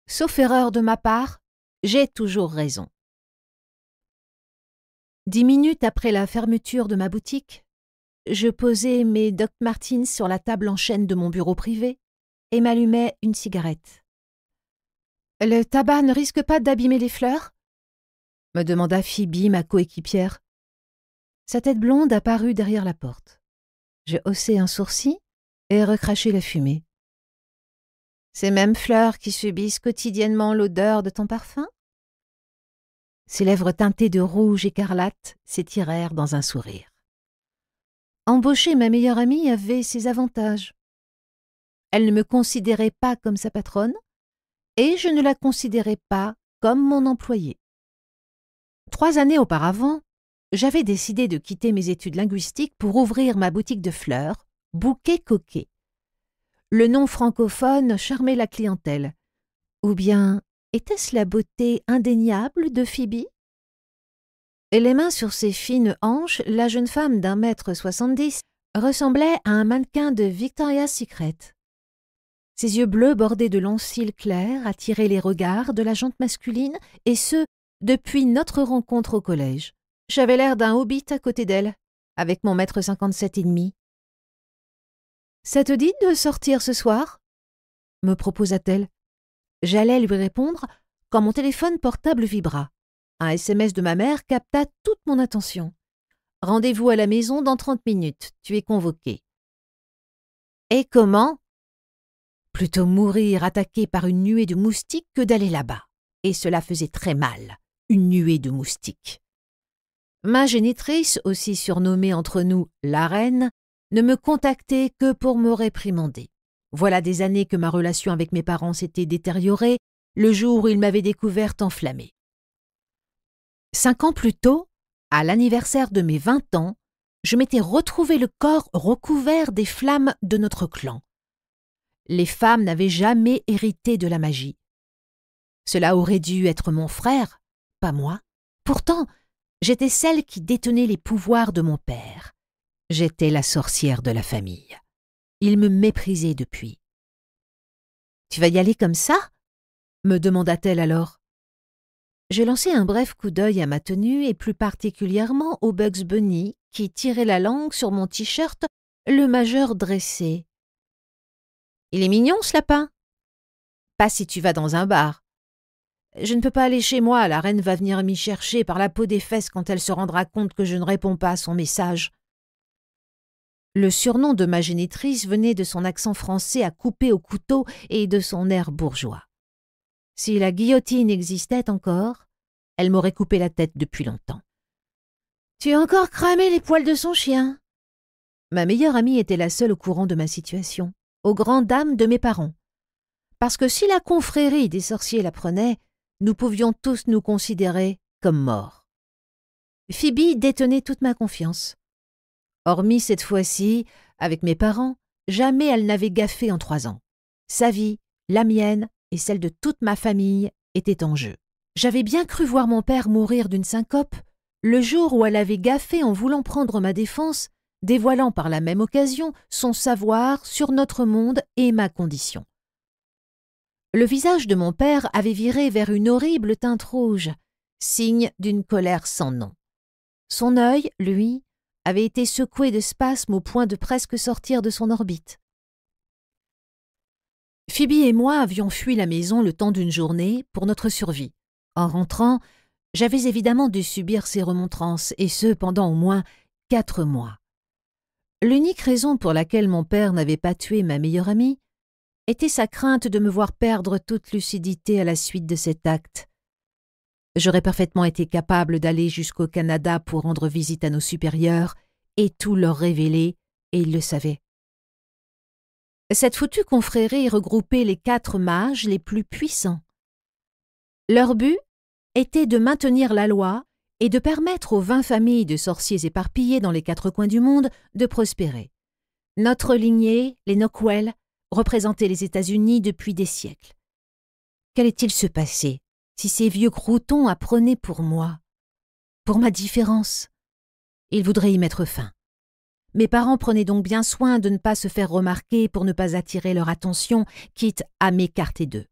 Sauf erreur de ma part, j'ai toujours raison. 10 minutes après la fermeture de ma boutique, je posais mes Doc Martens sur la table en chêne de mon bureau privé et m'allumais une cigarette. « Le tabac ne risque pas d'abîmer les fleurs ?» me demanda Phoebe, ma coéquipière. Sa tête blonde apparut derrière la porte. Je haussai un sourcil et recrachai la fumée. « Ces mêmes fleurs qui subissent quotidiennement l'odeur de ton parfum ?» Ses lèvres teintées de rouge écarlate s'étirèrent dans un sourire. Embaucher ma meilleure amie avait ses avantages. Elle ne me considérait pas comme sa patronne et je ne la considérais pas comme mon employée. 3 années auparavant, j'avais décidé de quitter mes études linguistiques pour ouvrir ma boutique de fleurs, Bouquet Coquet. Le nom francophone charmait la clientèle. Ou bien était-ce la beauté indéniable de Phoebe? Et les mains sur ses fines hanches, la jeune femme d'1,70 m ressemblait à un mannequin de Victoria's Secret. Ses yeux bleus bordés de longs cils clairs attiraient les regards de la gente masculine, et ce, depuis notre rencontre au collège. J'avais l'air d'un hobbit à côté d'elle, avec mon 1,57 m. « Ça te dit de sortir ce soir ?» me proposa-t-elle. J'allais lui répondre quand mon téléphone portable vibra. Un SMS de ma mère capta toute mon attention. « Rendez-vous à la maison dans 30 minutes, tu es convoqué. » Et comment? Plutôt mourir attaqué par une nuée de moustiques que d'aller là-bas. Et cela faisait très mal, une nuée de moustiques. Ma génitrice, aussi surnommée entre nous la reine, ne me contactait que pour me réprimander. Voilà des années que ma relation avec mes parents s'était détériorée le jour où ils m'avaient découverte enflammée. 5 ans plus tôt, à l'anniversaire de mes 20 ans, je m'étais retrouvé le corps recouvert des flammes de notre clan. Les femmes n'avaient jamais hérité de la magie. Cela aurait dû être mon frère, pas moi. Pourtant, j'étais celle qui détenait les pouvoirs de mon père. J'étais la sorcière de la famille. Il me méprisait depuis. « Tu vas y aller comme ça ?» me demanda-t-elle alors. J'ai lancé un bref coup d'œil à ma tenue et plus particulièrement au Bugs Bunny qui tirait la langue sur mon t-shirt, le majeur dressé. « Il est mignon ce lapin !»« Pas si tu vas dans un bar. »« Je ne peux pas aller chez moi, la reine va venir m'y chercher par la peau des fesses quand elle se rendra compte que je ne réponds pas à son message. » Le surnom de ma génitrice venait de son accent français à couper au couteau et de son air bourgeois. Si la guillotine existait encore, elle m'aurait coupé la tête depuis longtemps. « Tu as encore cramé les poils de son chien !» Ma meilleure amie était la seule au courant de ma situation, aux grandes dames de mes parents. Parce que si la confrérie des sorciers l'apprenait, nous pouvions tous nous considérer comme morts. Phoebe détenait toute ma confiance. Hormis cette fois-ci, avec mes parents, jamais elle n'avait gaffé en 3 ans. Sa vie, la mienne et celle de toute ma famille étaient en jeu. J'avais bien cru voir mon père mourir d'une syncope le jour où elle avait gaffé en voulant prendre ma défense, dévoilant par la même occasion son savoir sur notre monde et ma condition. Le visage de mon père avait viré vers une horrible teinte rouge, signe d'une colère sans nom. Son œil, lui, avait été secoué de spasmes au point de presque sortir de son orbite. Phoebe et moi avions fui la maison le temps d'une journée pour notre survie. En rentrant, j'avais évidemment dû subir ces remontrances, et ce pendant au moins 4 mois. L'unique raison pour laquelle mon père n'avait pas tué ma meilleure amie était sa crainte de me voir perdre toute lucidité à la suite de cet acte. J'aurais parfaitement été capable d'aller jusqu'au Canada pour rendre visite à nos supérieurs et tout leur révéler, et ils le savaient. Cette foutue confrérie regroupait les 4 mages les plus puissants. Leur but était de maintenir la loi et de permettre aux 20 familles de sorciers éparpillés dans les 4 coins du monde de prospérer. Notre lignée, les Nockwell, représentait les États-Unis depuis des siècles. Qu'allait-il se passer si ces vieux croutons apprenaient pour moi, pour ma différence? Ils voudraient y mettre fin. Mes parents prenaient donc bien soin de ne pas se faire remarquer pour ne pas attirer leur attention, quitte à m'écarter d'eux.